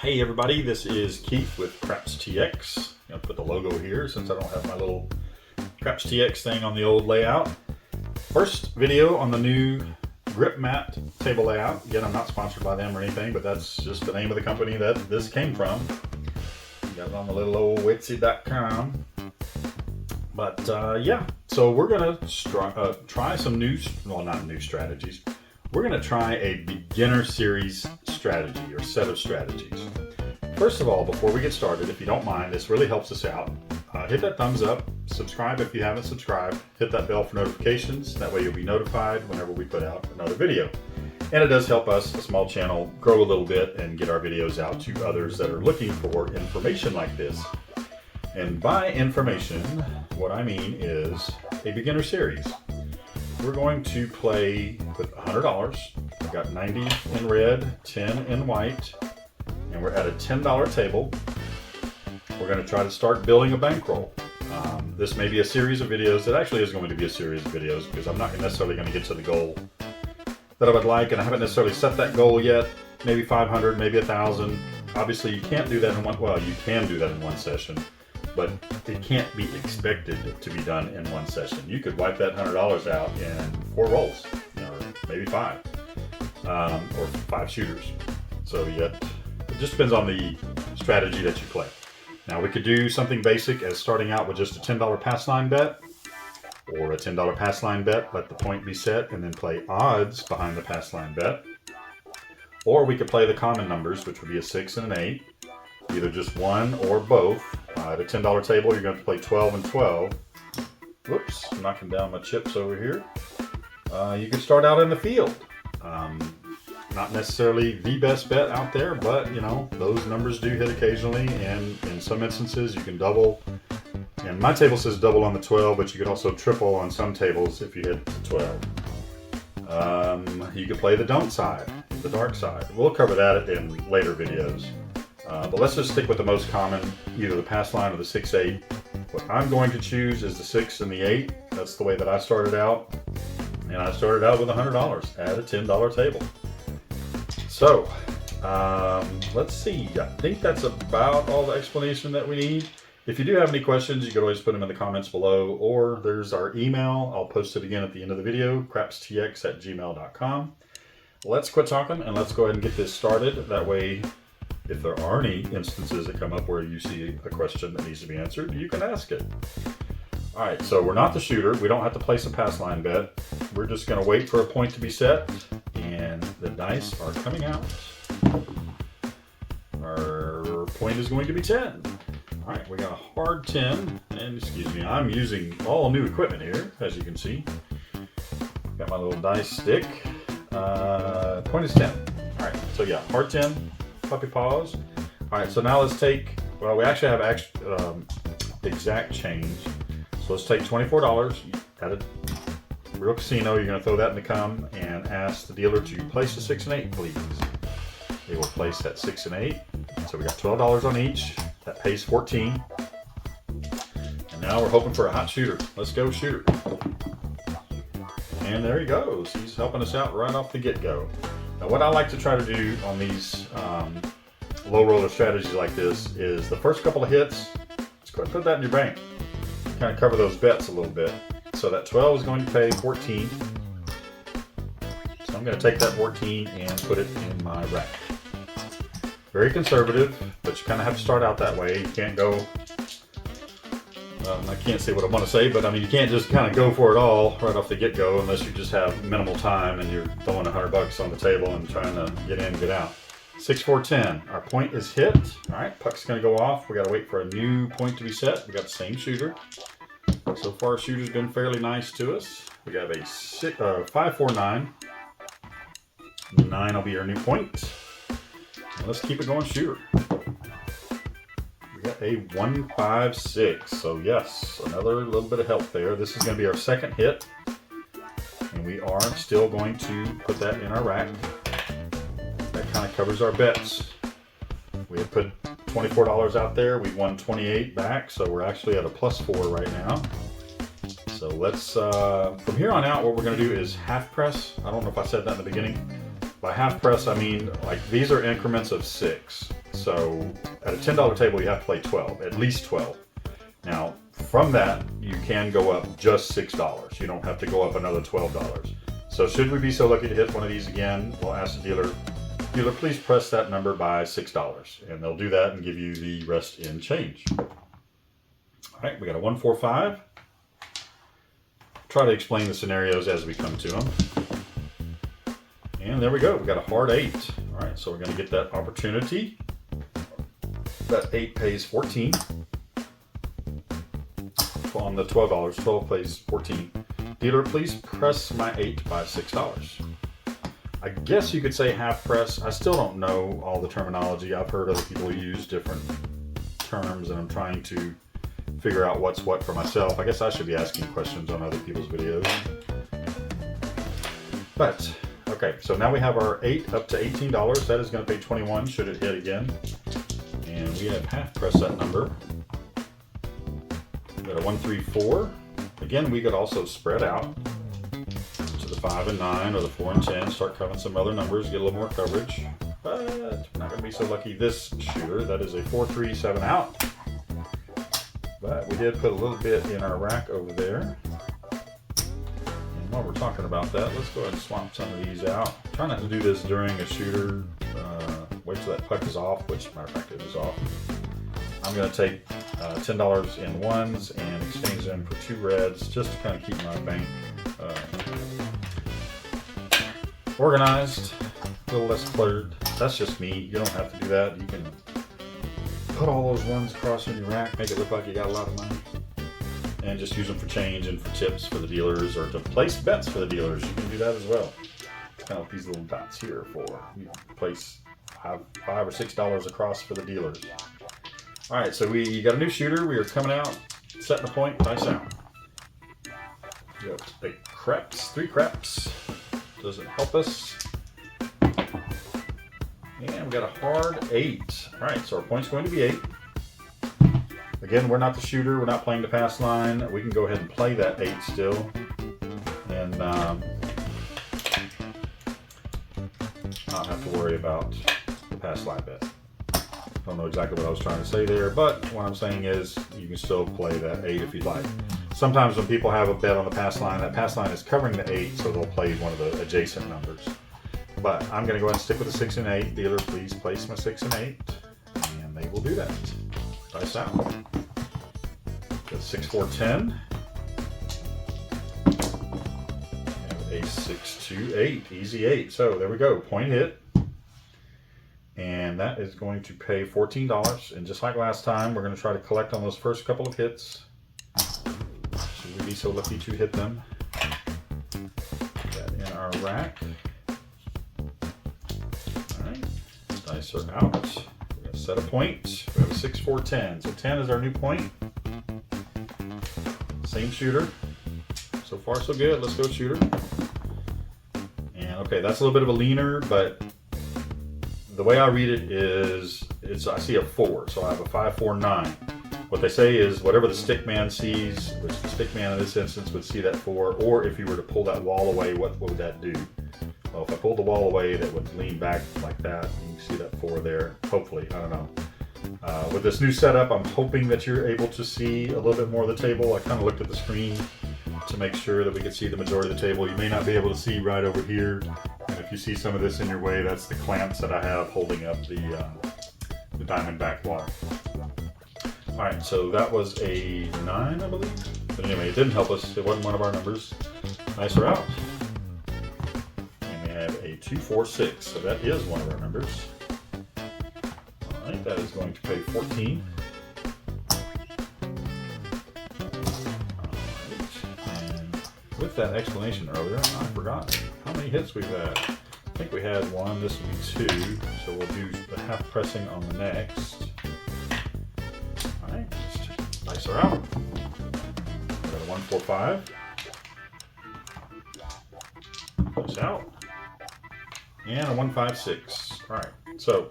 Hey everybody, this is Keith with Craps TX. I'm going to put the logo here since I don't have my little Craps TX thing on the old layout. First video on the new grip mat table layout. Again, I'm not sponsored by them or anything, but that's just the name of the company that this came from. Got it on the little old Witsy.com. But yeah, so we're going to try some new, well, not new strategies. We're going to try a beginner series strategy or set of strategies. First of all, before we get started, if you don't mind, this really helps us out. Hit that thumbs up, subscribe if you haven't subscribed, hit that bell for notifications. That way you'll be notified whenever we put out another video. And it does help us, a small channel, grow a little bit and get our videos out to others that are looking for information like this. And by information, what I mean is a beginner series. We're going to play with $100. We've got 90 in red, 10 in white, and we're at a $10 table. We're going to try to start building a bankroll. This may be a series of videos. It actually is going to be a series of videos because I'm not necessarily going to get to the goal that I would like, and I haven't necessarily set that goal yet. Maybe 500, maybe 1,000. Obviously, you can't do that in one. Well, you can do that in one session, but it can't be expected to be done in one session. You could wipe that $100 out in 4 rolls, or maybe 5, or 5 shooters. So it just depends on the strategy that you play. Now we could do something basic as starting out with just a $10 pass line bet, or a $10 pass line bet, let the point be set, and then play odds behind the pass line bet. Or we could play the common numbers, which would be a 6 and an 8, either just one or both. At a $10 table, you're going to play 12 and 12. Whoops, I'm knocking down my chips over here. You could start out in the field. Not necessarily the best bet out there, but you know, those numbers do hit occasionally, and in some instances you can double. And my table says double on the 12, but you could also triple on some tables if you hit the 12. You could play the don't side, the dark side. We'll cover that in later videos. But let's just stick with the most common, either the pass line or the 6-8. What I'm going to choose is the 6 and the 8. That's the way that I started out. And I started out with $100 at a $10 table. So, let's see. I think that's about all the explanation that we need. If you do have any questions, you can always put them in the comments below, or there's our email. I'll post it again at the end of the video, crapstx@gmail.com. Let's quit talking and let's go ahead and get this started. That way, if there are any instances that come up where you see a question that needs to be answered, you can ask it. All right, so we're not the shooter. We don't have to place a pass line bet. We're just gonna wait for a point to be set, and the dice are coming out. Our point is going to be 10. All right, we got a hard 10, and excuse me, I'm using all new equipment here, as you can see. Got my little dice stick. Point is 10. All right, so yeah, hard 10. Puppy paws. All right, so now let's take, well, we actually have exact change. So let's take $24 at a real casino. You're going to throw that in the cum and ask the dealer to place a 6 and 8, please. They will place that 6 and 8. So we got $12 on each. That pays 14. And now we're hoping for a hot shooter. Let's go, shooter. And there he goes. He's helping us out right off the get-go. Now, what I like to try to do on these low roller strategies like this is the first couple of hits, let's go ahead and put that in your bank. Kind of cover those bets a little bit. So that 12 is going to pay 14. So I'm going to take that 14 and put it in my rack. Very conservative, but you kind of have to start out that way. You can't go, I can't say what I want to say, but I mean, you can't just kind of go for it all right off the get-go unless you just have minimal time and you're throwing $100 on the table and trying to get in and get out. 6, 4, 10. Our point is hit. All right, puck's going to go off. We got to wait for a new point to be set. We got the same shooter. So far, our shooter's been fairly nice to us. We have a 5, 4, 9. 9 will be our new point. And let's keep it going, shooter. We got a 1, 5, 6. So yes, another little bit of help there. This is going to be our second hit. And we are still going to put that in our rack. That kind of covers our bets. We had put $24 out there. We won 28 back, so we're actually at a +4 right now. So let's, from here on out, what we're going to do is half press. I don't know if I said that in the beginning. By half press, I mean like these are increments of 6. So at a $10 table, you have to play 12, at least 12. Now, from that, you can go up just $6. You don't have to go up another $12. So should we be so lucky to hit one of these again, we'll ask the dealer, please press that number by $6. And they'll do that and give you the rest in change. All right, we got a 1, 4, 5. Try to explain the scenarios as we come to them. And there we go, we got a hard 8. All right, so we're gonna get that opportunity. That 8 pays 14. On the $12, 12 plays 14. Dealer, please press my 8 by $6. I guess you could say half press. I still don't know all the terminology. I've heard other people use different terms, and I'm trying to figure out what's what for myself. I guess I should be asking questions on other people's videos. But, okay, so now we have our 8 up to $18. That is going to pay 21 should it hit again. And we have half press that number. We got a 1, 3, 4. Again, we could also spread out to the 5 and 9 or the 4 and 10, start covering some other numbers, get a little more coverage. But we're not going to be so lucky this shooter. That is a 4, 3, 7 out. But we did put a little bit in our rack over there. And while we're talking about that, let's go ahead and swap some of these out. Try not to do this during a shooter. Wait till that puck is off, which, matter of fact, it is off. I'm going to take $10 in ones and exchange them for 2 reds just to kind of keep my bank organized, a little less cluttered. That's just me. You don't have to do that. You can put all those ones across in your rack, make it look like you got a lot of money, and just use them for change and for tips for the dealers or to place bets for the dealers. You can do that as well. Kind of what these little dots here are for. You place $5 or $6 across for the dealers. All right, so we got a new shooter. We are coming out, setting a point, dice out. We have 8 craps, 3 craps. Doesn't help us. And we got a hard 8. All right, so our point's going to be 8. Again, we're not the shooter. We're not playing the pass line. We can go ahead and play that 8 still. And not have to worry about the pass line bet. I don't know exactly what I was trying to say there, but what I'm saying is you can still play that 8 if you'd like. Sometimes when people have a bet on the pass line, that pass line is covering the 8, so they'll play one of the adjacent numbers. But I'm going to go ahead and stick with the 6 and 8. Dealer, please place my 6 and 8, and they will do that. Dice out. Got 6, 4, 10. And a 6, 2, 8. Easy 8. So there we go. Point hit. And that is going to pay $14. And just like last time, we're going to try to collect on those first couple of hits. Should we be so lucky to hit them. Put that in our rack. Alright, dice are out. We're going to set a point. We have a 6, 4, 10. So 10 is our new point. Same shooter. So far so good. Let's go shooter. And okay, that's a little bit of a leaner, but the way I read it is, I see a 4, so I have a 5, 4, 9. What they say is whatever the stick man sees, which the stick man in this instance would see that 4, or if you were to pull that wall away, what would that do? Well, if I pulled the wall away, that would lean back like that. You can see that 4 there, hopefully, I don't know. With this new setup, I'm hoping that you're able to see a little bit more of the table. I kind of looked at the screen to make sure that we could see the majority of the table. You may not be able to see right over here. And if you see some of this in your way, that's the clamps that I have holding up the Diamondback wall. All right, so that was a 9, I believe. But anyway, it didn't help us. It wasn't one of our numbers. Nicer out. And we have a 2, 4, 6. So that is one of our numbers. All right, that is going to pay 14. With that explanation earlier, I forgot how many hits we've had. I think we had 1, this will be 2, so we'll do the half pressing on the next. Alright, dice are out. We got a 1, 4, 5. Dice out. And a 1, 5, 6. Alright, so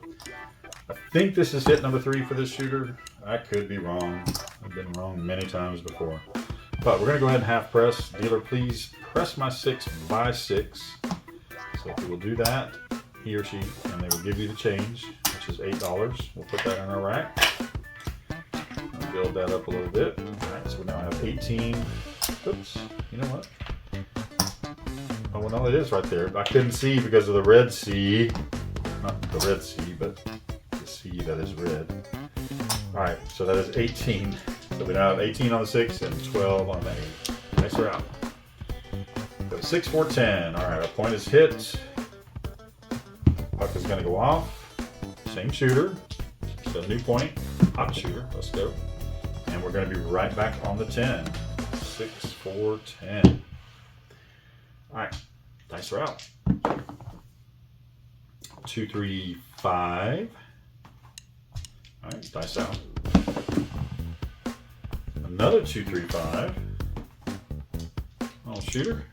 I think this is hit number 3 for this shooter. I could be wrong. I've been wrong many times before. But we're going to go ahead and half press. Dealer, please press my 6 by 6. So if you will do that, he or she, and they will give you the change, which which is $8. We'll put that in our rack. I'll build that up a little bit. All right, so we now have 18. Oops, you know what? Oh, well, no, it is right there. I couldn't see because of the red C. Not the red C, but the C that is red. All right, so that is 18. So we now have 18 on the 6 and 12 on the 8. Nice are out. Go 6, 4, 10. All right, our point is hit. Puck is going to go off. Same shooter. So new point. Hot shooter. Let's go. And we're going to be right back on the 10. 6, 4, 10. All right, dice are out. 2, 3, 5. All right, dice out. Another 2, 3, 5. Oh, shooter.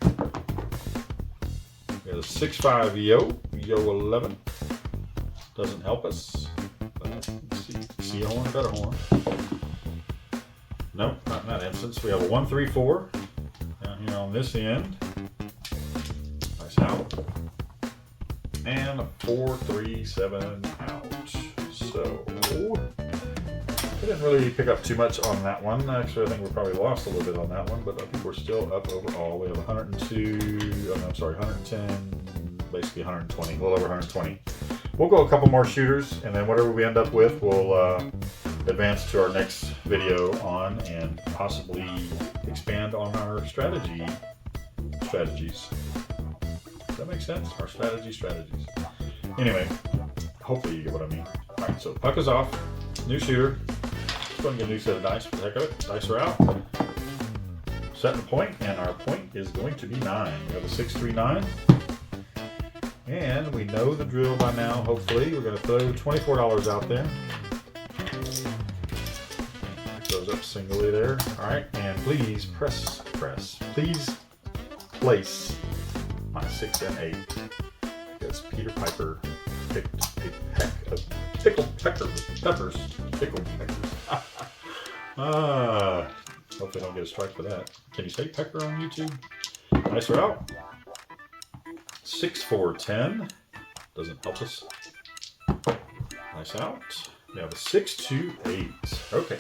We got a 6, 5 yo 11. Doesn't help us. But see a horn, got a horn. Nope, not in that instance. We have a 1, 3, 4 down here on this end. Nice out. And a 4, 3, 7 out. So we didn't really pick up too much on that one. Actually, I think we probably lost a little bit on that one, but I think we're still up overall. We have 102, oh no, I'm sorry, 110, basically 120, a little over 120. We'll go a couple more shooters, and then whatever we end up with, we'll advance to our next video on and possibly expand on our strategies. Does that make sense? Our strategies. Anyway, hopefully you get what I mean. All right, so puck is off. New shooter. Let's go and get a new set of dice for the heck of it. Dice are out. Setting the point, and our point is going to be 9. We have a 6, 3, 9. And we know the drill by now, hopefully. We're going to throw $24 out there. Pick those up singly there. All right, and please press. Please place my 6 and 8. Because Peter Piper picked a peck of pickled peppers. Pickled peppers. Hope they don't get a strike for that. Can you say pecker on YouTube? Nice are out. 6, 4, 10. Doesn't help us. Nice out. We have a 6, 2, 8. Okay.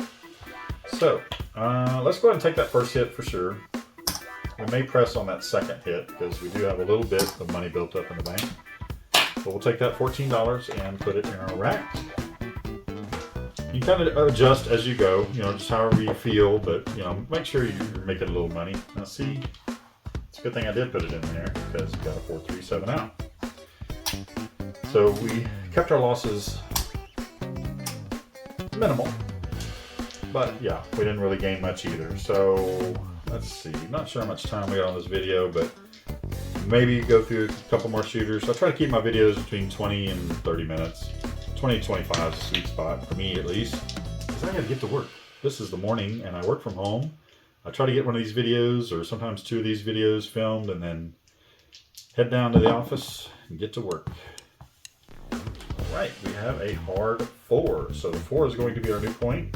So, let's go ahead and take that first hit for sure. We may press on that second hit because we do have a little bit of money built up in the bank. But we'll take that $14 and put it in our rack. You kind of adjust as you go, just however you feel, but make sure you're making a little money. Now see, it's a good thing I did put it in there because we got a 4, 3, 7 out. So we kept our losses minimal, but yeah, we didn't really gain much either. So let's see, not sure how much time we got on this video, but maybe go through a couple more shooters. I try to keep my videos between 20 and 30 minutes. 20 to 25 is a sweet spot for me, at least, because I gotta get to work. This is the morning and I work from home. I try to get one of these videos or sometimes 2 of these videos filmed and then head down to the office and get to work. All right, we have a hard 4. So the 4 is going to be our new point.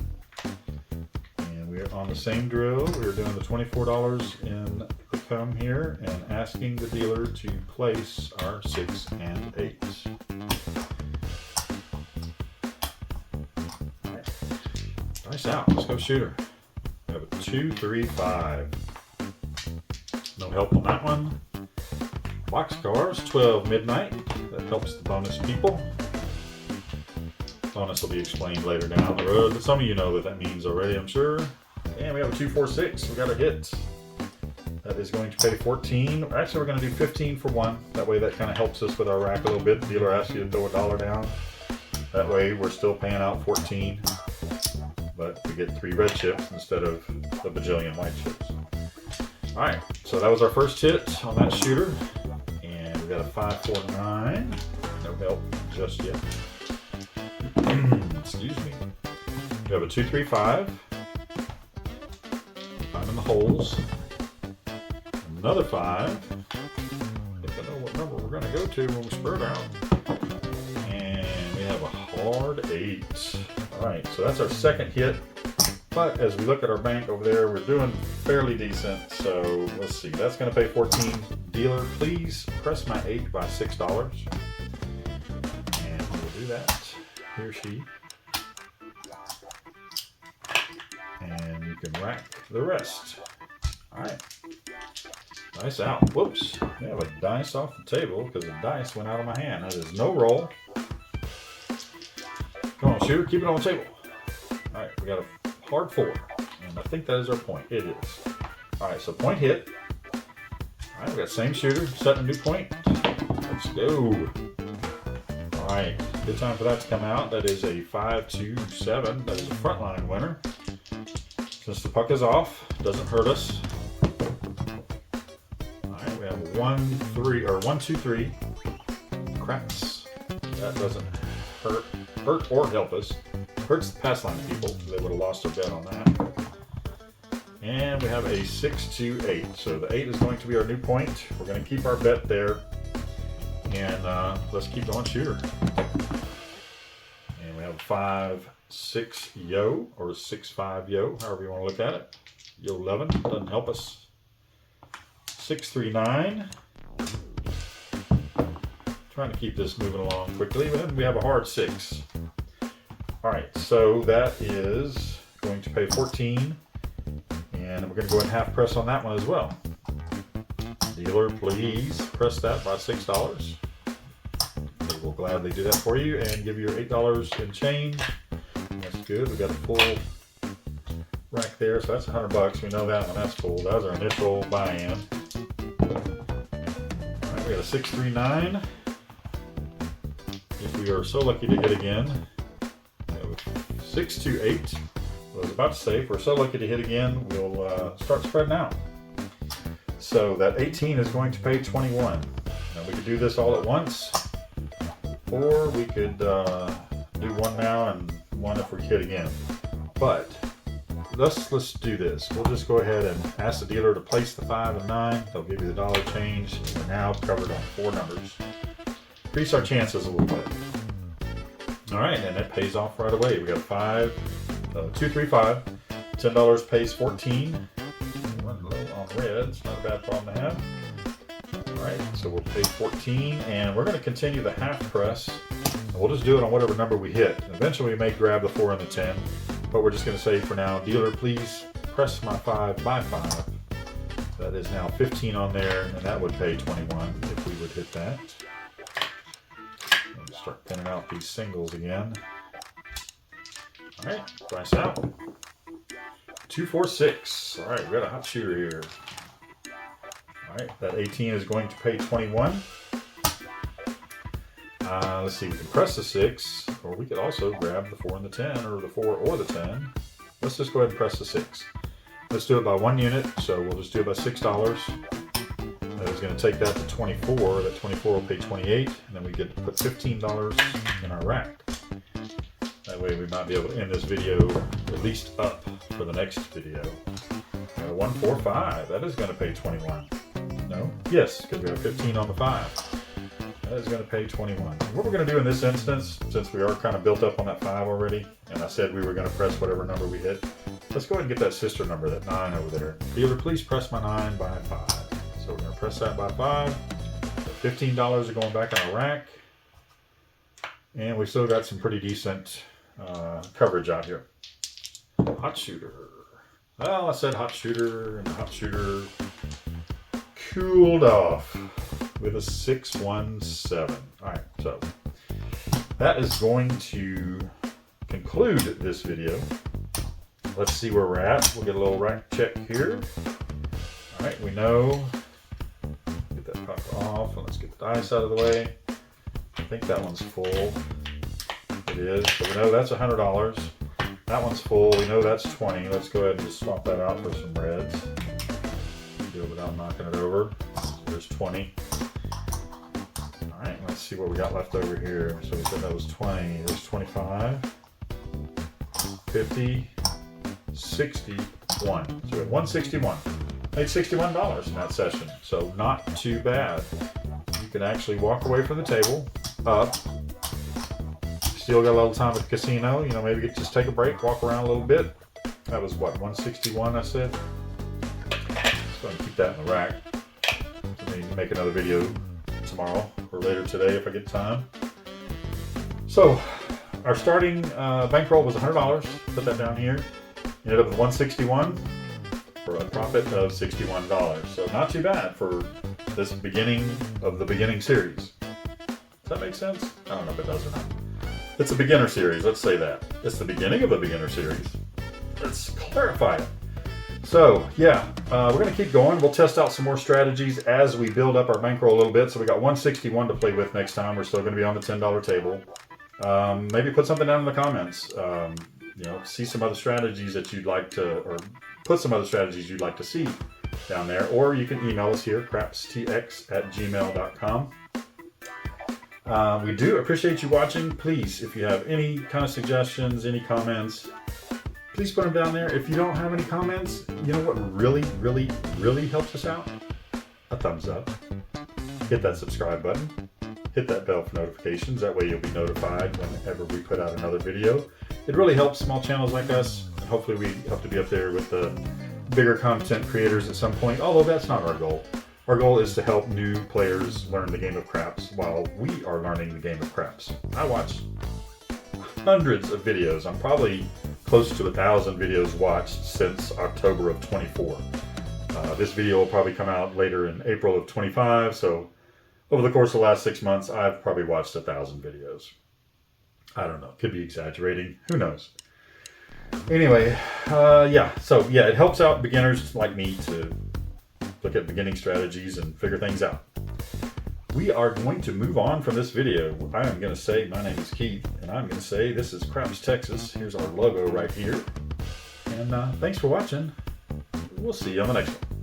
And we are on the same drill. We're doing the $24 in the come here and asking the dealer to place our 6 and 8. Nice out. Let's go shooter. We have a 2, 3, 5. No help on that one. Boxcars, 12 midnight. That helps the bonus people. Bonus will be explained later down the road, but some of you know what that means already, I'm sure. And we have a 2, 4, 6. We got a hit. That is going to pay 14. Actually, we're going to do 15 for 1. That way that kind of helps us with our rack a little bit. The dealer asks you to throw $1 down. That way we're still paying out 14. But we get 3 red chips instead of a bajillion white chips. All right, so that was our first hit on that shooter. And we got a 5, 4, 9. No help just yet. Excuse me. We have a 2, 3, 5. Finding the holes. Another 5. I think I know what number we're going to go to when we spread out. And we have a hard 8. All right, so that's our second hit. But as we look at our bank over there, we're doing fairly decent. So let's see, that's going to pay 14. Dealer, please press my 8 by $6. And we'll do that. he or she. And you can rack the rest. All right. Dice out. Whoops. We have a dice off the table because the dice went out of my hand. That is no roll. Come on, shooter. Keep it on the table. All right. We got a hard 4. And I think that is our point. It is. All right. So point hit. All right. We got same shooter. Setting a new point. Let's go. All right. Good time for that to come out. That is a 5-2-7. That is a frontline winner. Since the puck is off, doesn't hurt us. Alright, we have 1-2-3 craps. That doesn't hurt or help us. Hurts the pass line people. They would have lost their bet on that. And we have a 6-2-8. So the 8 is going to be our new point. We're going to keep our bet there. And let's keep going shooter. And we have 5-6 yo or 6-5 yo, however you want to look at it. Yo 11 doesn't help us. 6-3-9. Trying to keep this moving along quickly, but then we have a hard 6. All right, so that is going to pay 14, and we're going to go ahead and half press on that one as well. Dealer, please press that by $6. They will gladly do that for you and give you your $8 in change. That's good. We got a full rack there, so that's $100. We know that one. That's full. That was our initial buy-in. All right, we got a 6-3-9. If we are so lucky to hit again, 6-2-8. I was about to say, if we're so lucky to hit again, we'll start spreading out. So that 18 is going to pay 21. Now we could do this all at once, or we could do one now and one if we hit again. But let's do this. We'll just go ahead and ask the dealer to place the 5 and 9. They'll give you the dollar change. We're now covered on 4 numbers. Increase our chances a little bit. All right, and that pays off right away. We got 2, 3, 5. $10 pays 14. Run low on red. It's not a bad problem to have. All right, so we'll pay 14, and we're going to continue the half press. And we'll just do it on whatever number we hit. Eventually, we may grab the 4 and the 10, but we're just going to say for now, dealer, please press my 5 by 5. That is now 15 on there, and that would pay 21 if we would hit that. Let's start pinning out these singles again. All right, price out. 2, 4, 6. All right, we got a hot shooter here. All right, that 18 is going to pay 21. Let's see, we can press the 6, or we could also grab the 4 and the 10, or the 4 or the 10. Let's just go ahead and press the 6. Let's do it by 1 unit, so we'll just do it by $6. That is going to take that to 24. That 24 will pay 28, and then we get to put $15 in our rack. That way we might be able to end this video at least up for the next video. 1, 4, 5. That is going to pay 21. No? Yes, because we have 15 on the 5. That is going to pay 21. What we're going to do in this instance, since we are kind of built up on that 5 already, and I said we were going to press whatever number we hit, let's go ahead and get that sister number, that 9 over there. Dealer, please press my 9 by 5. So we're going to press that by 5. So $15 are going back in our rack. And we still got some pretty decent coverage out here. Hot shooter. Well, I said hot shooter, and the hot shooter cooled off with a 6-1-7. All right, so that is going to conclude this video. Let's see where we're at. We'll get a little rack check here. All right, we know. Get that puck off, and let's get the dice out of the way. I think that one's full. It is. So we know that's $100. That one's full. We know that's 20. Let's go ahead and just swap that out for some reds. Do it without knocking it over. There's 20. All right, let's see what we got left over here. So we said that was 20. There's 25, 50, 61. So we have 161. Made $61 in that session. So not too bad. You can actually walk away from the table up. Still got a little time at the casino. You know, maybe just take a break, walk around a little bit. That was what, 161 I said? Just going to keep that in the rack. Maybe make another video tomorrow or later today if I get time. So our starting bankroll was $100. Put that down here. Ended up with 161 for a profit of $61. So not too bad for this beginning of the beginning series. Does that make sense? I don't know if it does or not. It's a beginner series, let's say that. It's the beginning of a beginner series. Let's clarify it. So yeah, we're going to keep going. We'll test out some more strategies as we build up our bankroll a little bit. So we got 161 to play with next time. We're still going to be on the $10 table. Maybe put something down in the comments. You know, see some other strategies that you'd like to, or put some other strategies you'd like to see down there. Or you can email us here, crapstx@gmail.com. We do appreciate you watching. Please, if you have any kind of suggestions, any comments, please put them down there. If you don't have any comments, you know what really, really, really helps us out? A thumbs up. Hit that subscribe button. Hit that bell for notifications. That way you'll be notified whenever we put out another video. It really helps small channels like us. And hopefully we hope to be up there with the bigger content creators at some point, although that's not our goal. Our goal is to help new players learn the game of craps while we are learning the game of craps. I watch hundreds of videos. I'm probably close to 1,000 videos watched since October of 24. This video will probably come out later in April of 25, so over the course of the last 6 months, I've probably watched 1,000 videos. I don't know, could be exaggerating, who knows. Anyway, yeah, so yeah, it helps out beginners like me to look at beginning strategies and figure things out. We are going to move on from this video. I am going to say my name is Keith, and I'm going to say this is Craps Texas. Here's our logo right here. And thanks for watching. We'll see you on the next one.